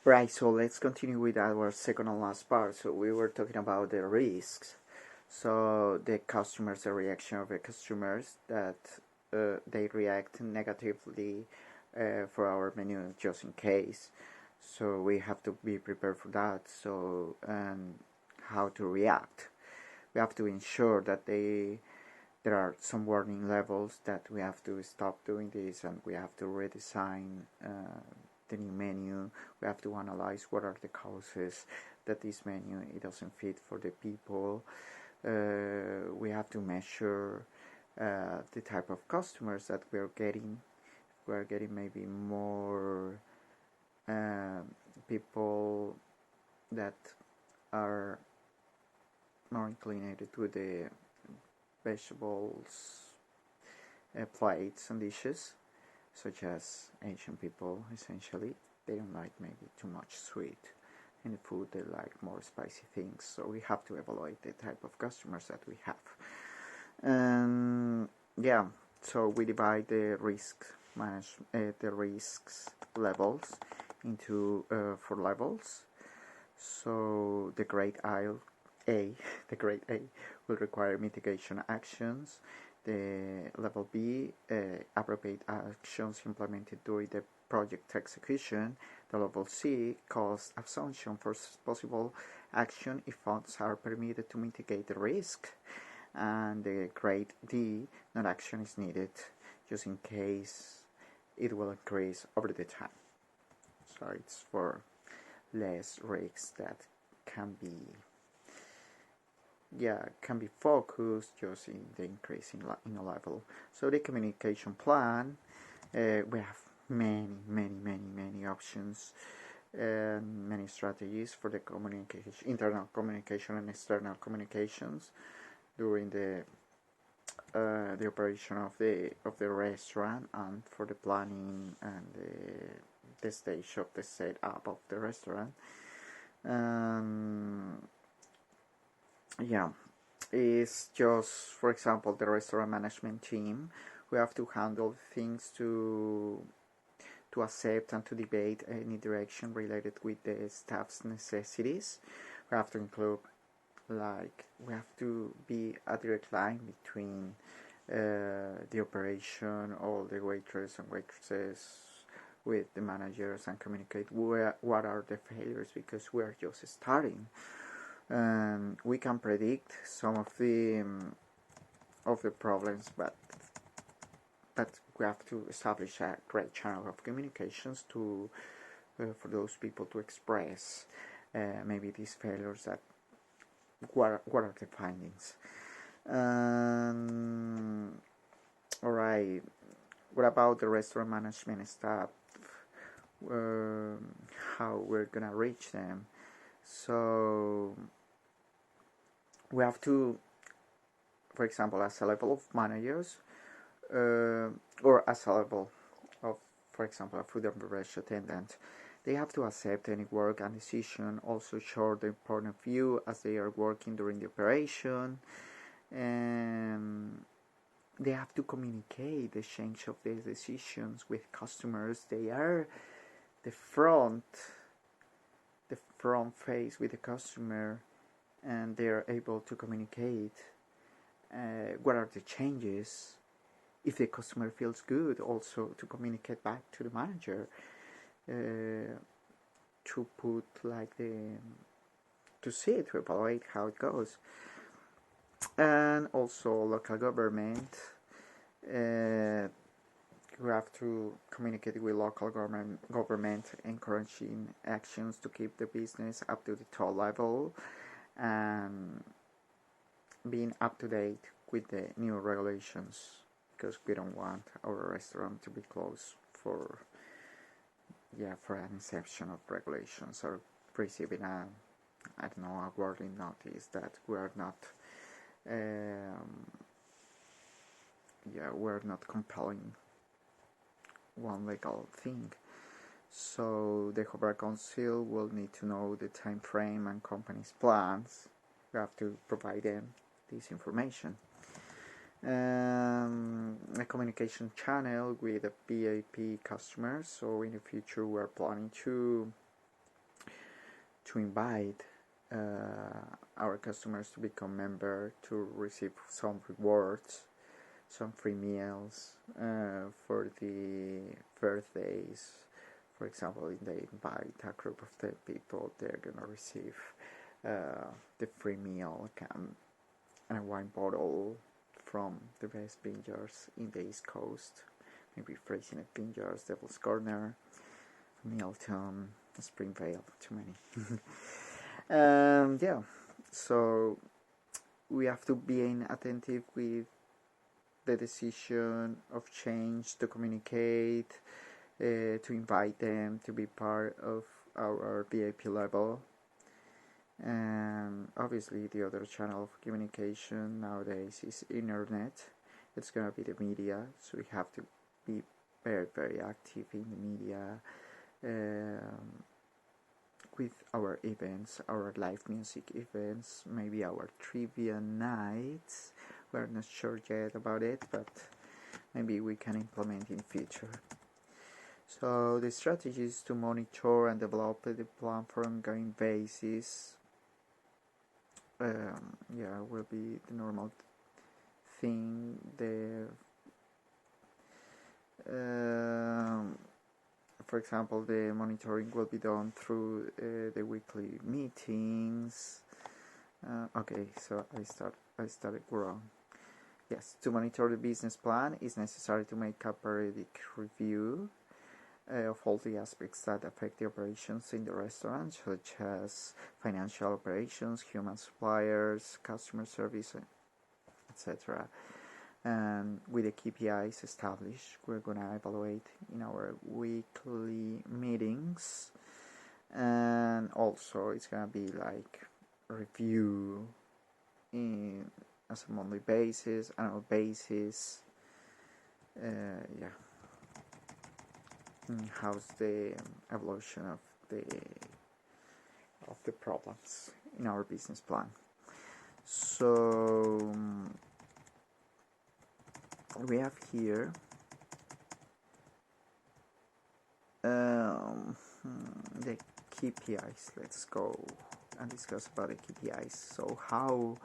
Right, so let's continue with our second and last part. So we were talking about the risks. So the reaction of the customers that they react negatively for our menu just in case. So we have to be prepared for that. So how to react. We have to ensure that there are some warning levels that we have to stop doing this and we have to redesign the new menu. We have to analyze what are the causes that this menu it doesn't fit for the people. We have to measure the type of customers that we're getting. We're getting maybe more people that are more inclined to the vegetables plates and dishes, such as Asian people. Essentially, they don't like maybe too much sweet in the food. They like more spicy things. So we have to evaluate the type of customers that we have. And yeah, so we divide the the risks levels into 4 levels. So the grade A, the grade A will require mitigation actions. The level B, appropriate actions implemented during the project execution. The level C, cost assumption for possible action if funds are permitted to mitigate the risk. And the grade D, no action is needed, just in case it will increase over the time. So it's for less risks that can be focused just in the increase in a level. So the communication plan, we have many options and many strategies for the communication, internal communication and external communications during the operation of the restaurant, and for the planning and the stage of the setup of the restaurant. Yeah, it's just, for example, the restaurant management team. We have to handle things to accept and to debate any direction related with the staff's necessities. We have to include, like, we have to be a direct line between the operation, all the waiters and waitresses, with the managers, and communicate what are the failures, because we are just starting. We can predict some of the problems, but we have to establish a great channel of communications to for those people to express maybe these failures, that what are the findings. Alright, what about the restaurant management staff? How we're gonna reach them? So we have to, for example, as a level of managers, or as a level of, for example, a food and beverage attendant, they have to accept any work and decision, also show their point of view as they are working during the operation, and they have to communicate the change of their decisions with customers. They are the front face with the customer, and they are able to communicate what are the changes. If the customer feels good, also to communicate back to the manager, to put like to evaluate how it goes. And also local government, you have to communicate with local government, encouraging actions to keep the business up to the top level, and being up to date with the new regulations, because we don't want our restaurant to be closed for an exception of regulations, or receiving a warning notice that we're not compelling one legal thing. So the Hobart Council will need to know the time frame and company's plans. We have to provide them this information. A communication channel with the VIP customers. So in the future, we're planning to to invite our customers to become member, to receive some rewards, some free meals for the birthdays. For example, if they invite a group of 10 people, they're gonna receive the free meal and a wine bottle from the best vineyards in the East Coast. Maybe Freycinet Vineyards, Devil's Corner, Milton, Springvale, too many. Yeah, so we have to be attentive with the decision of change, to communicate, to invite them to be part of our VIP level. And obviously the other channel of communication nowadays is internet. It's gonna be the media, so we have to be very, very active in the media, with our events, our live music events, maybe our trivia nights. We're not sure yet about it, but maybe we can implement in future. So the strategy is to monitor and develop the plan for ongoing basis. Yeah, will be the normal thing. For example, the monitoring will be done through the weekly meetings. Okay, so I started wrong. Yes, to monitor the business plan, it's necessary to make a periodic review of all the aspects that affect the operations in the restaurant, such as financial operations, human suppliers, customer service, etc. And with the KPIs established, we're gonna evaluate in our weekly meetings, and also it's gonna be like review as a monthly basis, annual basis. Yeah. How's the evolution of the problems in our business plan? So we have here the KPIs. Let's go and discuss about the KPIs. So how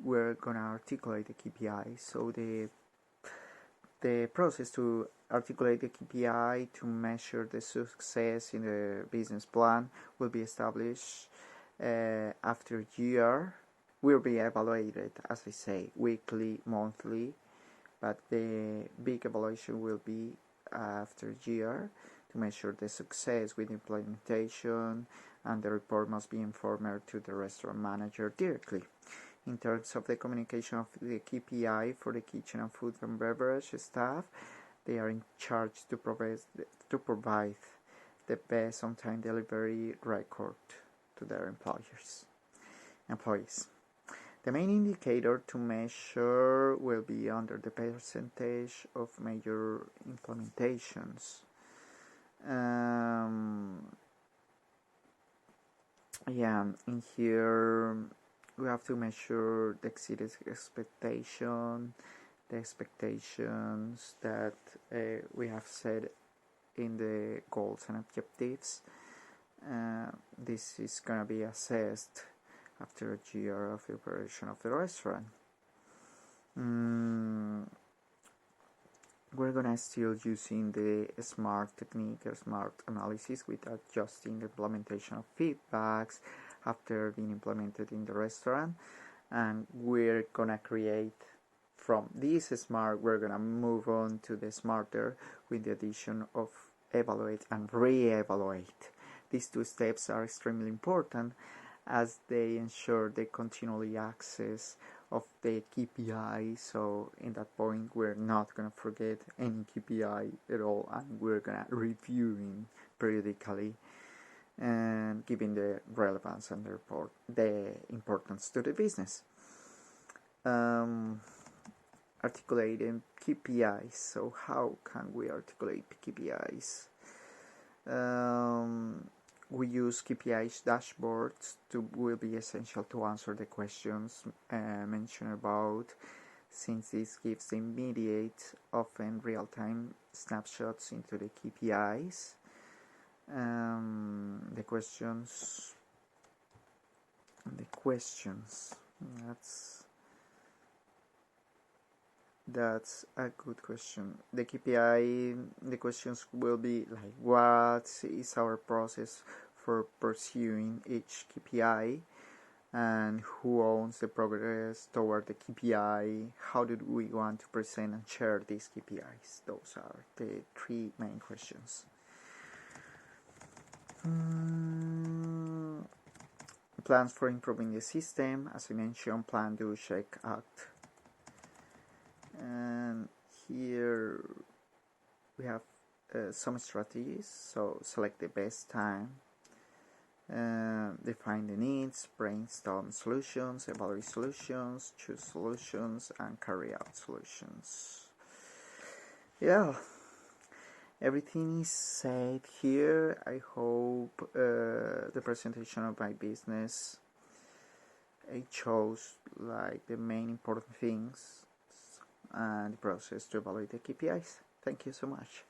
we're gonna articulate the KPIs. So the process to articulate the KPI to measure the success in the business plan will be established after a year. Will be evaluated, as I say, weekly, monthly, but the big evaluation will be after a year to measure the success with implementation, and the report must be informed to the restaurant manager directly. In terms of the communication of the KPI for the kitchen and food and beverage staff, they are in charge to provide the best on-time delivery record to their employees. The main indicator to measure will be under the percentage of major implementations. Yeah, in here we have to measure the exceeded expectation, the expectations that we have set in the goals and objectives. This is going to be assessed after a year of the operation of the restaurant. We're gonna still using the SMART technique, SMART analysis, with adjusting the implementation of feedbacks after being implemented in the restaurant, and we're gonna create from this SMART, we're gonna move on to the SMARTER with the addition of evaluate and re-evaluate. These two steps are extremely important as they ensure the continually access of the KPI. So in that point, we're not gonna forget any KPI at all, and we're gonna reviewing periodically and giving the relevance and the importance to the business. Articulating KPIs. So how can we articulate KPIs? We use KPIs dashboards will be essential to answer the questions mentioned above, since this gives immediate, often real-time snapshots into the KPIs. The questions. That's a good question. The KPI, the questions will be like, what is our process for pursuing each KPI, and who owns the progress toward the KPI? How do we want to present and share these KPIs? Those are the three main questions. Plans for improving the system, as I mentioned, plan, do, check, act. And here we have some strategies. So select the best time, define the needs, brainstorm solutions, evaluate solutions, choose solutions, and carry out solutions. Yeah, everything is said here. I hope the presentation of my business, it shows like the main important things and the process to evaluate the KPIs. Thank you so much.